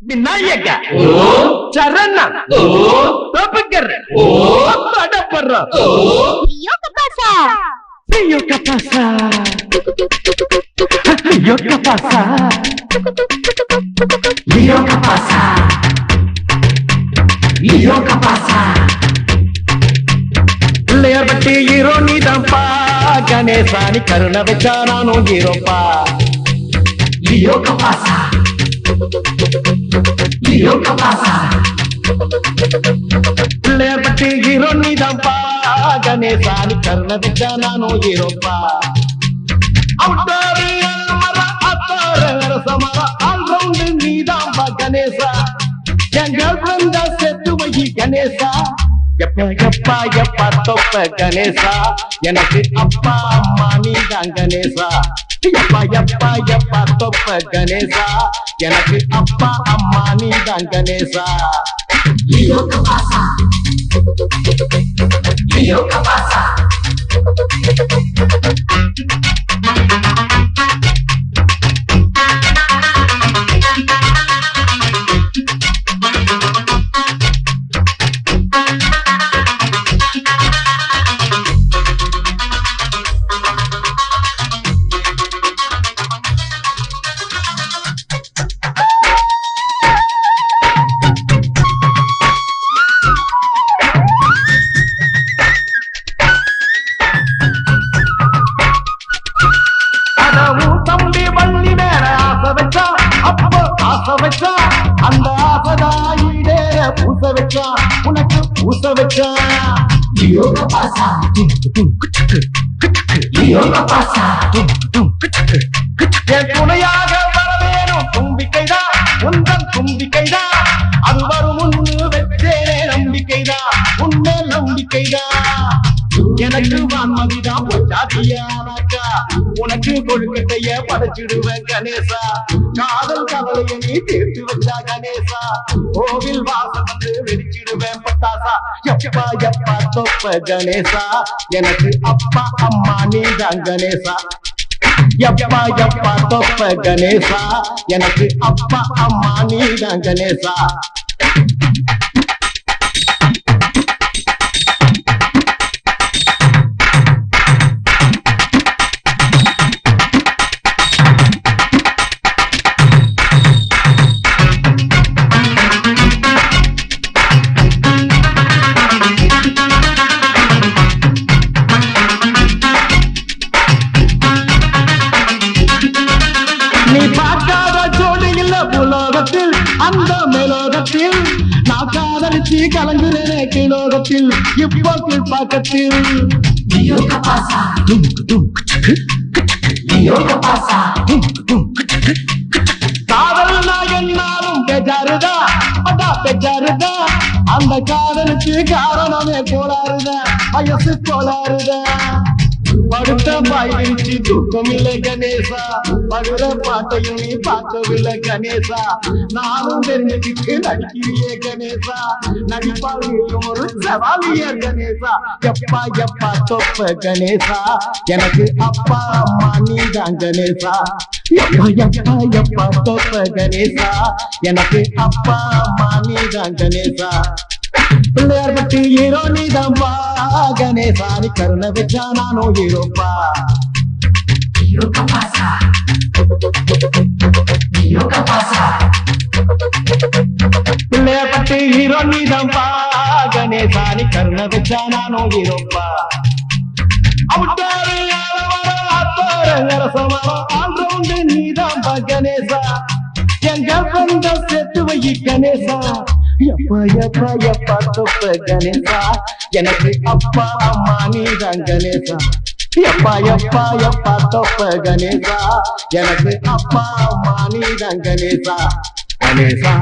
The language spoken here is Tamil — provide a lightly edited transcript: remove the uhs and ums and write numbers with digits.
விநாயக சரண தபக்கர் படப்பற Yo qué pasa? Yo qué pasa? Yo qué pasa? Yo qué pasa? Yo qué pasa? Pillaiyar பட்டி ஹீரோ நீதான்ப்பா கணேசானி கருணை வச்சா நானும் ஹீரோப்பா லியோ கபாசா லியோ கபாசா பிள்ளையார் பட்டி ஹீரோ நீதான்ப்பா கணேசானி கருணை வச்சா நானும் ஹீரோப்பா அவுட்டாரு மர அத்தார சமர ஆல் ரவுண்டு நீதான்ப்பா கணேசா என் கேர்ள் ஃப்ரெண்டா செத்து வை கணேசா எப்பா எப்பா எப்பா தொப்ப கணேசா எனக்கு அப்பா அம்மா நீதான் கணேசா எப்பா எப்பா எப்பா தொப்ப கணேசா எனக்கு அப்பா அம்மா நீதான் கணேசா லியோ கபாசா லியோ கபாசா தம்பி வள்ளி மேல ஆசை வச்சா அப்போ ஆசை வச்சா அந்த ஆசைதாயிடேற பூச வச்சா உனக்கு பூச வச்சா லியோ கபாசா லியோ கபாசா என் துணையாக வர வேணும் தும்பிக்கைதான் உந்தன் தும்பிக்கைதான் அது வரும் முன்னு வச்சேனே நம்பிக்கைதான் உண்மை நம்பிக்கைதான் எனக்கு வான்மதிதான் போச்சாதியானாக்கா உனக்கு கொழுக்கட்டைய படைச்சிடுவேன் கணேசா காதல் கவலையை நீ தீர்த்து வச்சா கணேசா கோவில் வாசம் வந்து வெடிச்சிடுவேன் பட்டாசா எப்பா எப்பா தொப்ப கணேசா எனக்கு அப்பா அம்மா நீதான் கணேசா எப்பா எப்பா தொப்ப கணேசா எனக்கு அப்பா அம்மா நீதான் கணேசா நீ பார்க்காத ஜோடி இல்ல புலோகத்தில் அந்த மேலோகத்தில் நான் காதலிச்சு கலங்குறேனே கீழோகத்தில் இப்போ கீழ்பாக்கத்தில் லியோ கபாசா லியோ கபாசா காதல் நான் என்னாலும் பெஜாருதா அடா பெஜாருதா அந்த காதலுக்கு காரணமே கோளாறுதா வயசு கோளாறுதா படுத்த பாய் விரிச்சு தூக்கம் இல்லை கணேசா படுற பாட்டையும் நீ பார்க்கவில்லை கணேசா நானும் தெரிஞ்சுக்கிட்டு நடிக்கிறியே கணேசா நடிப்பாளியும் ஒரு சவாலிய கணேசா எப்பா எப்பா தொப்ப கணேசா எனக்கு அப்பா அம்மா நீதான் கணேசா எப்பா எப்பா எப்பா தொப்ப கணேசா எனக்கு அப்பா அம்மா நீதான் கணேசா பிள்ளையார் பட்டி ஹீரோ நீதான்பா கணேசா நீ கருணை வச்சா நானும் ஹீரோப்பா லியோ கபாசா லியோ கபாசா பிள்ளையார் பட்டி ஹீரோ நீதான்பா கணேசா நீ கருணை வச்சா நானும் ஹீரோப்பா அவுட்டாரு ஆல் ரவுண்டு நீதான்பா கணேசா என் கேர்ள் செத்து வை கணேசா எப்பா எப்பா எப்பா தொப்ப கணேசா எனக்கு அப்பா அம்மா நீதான் கணேசா எப்பா எப்பா எப்பா தொப்ப கணேசா எனக்கு அப்பா அம்மா நீதான் கணேசா கணேசா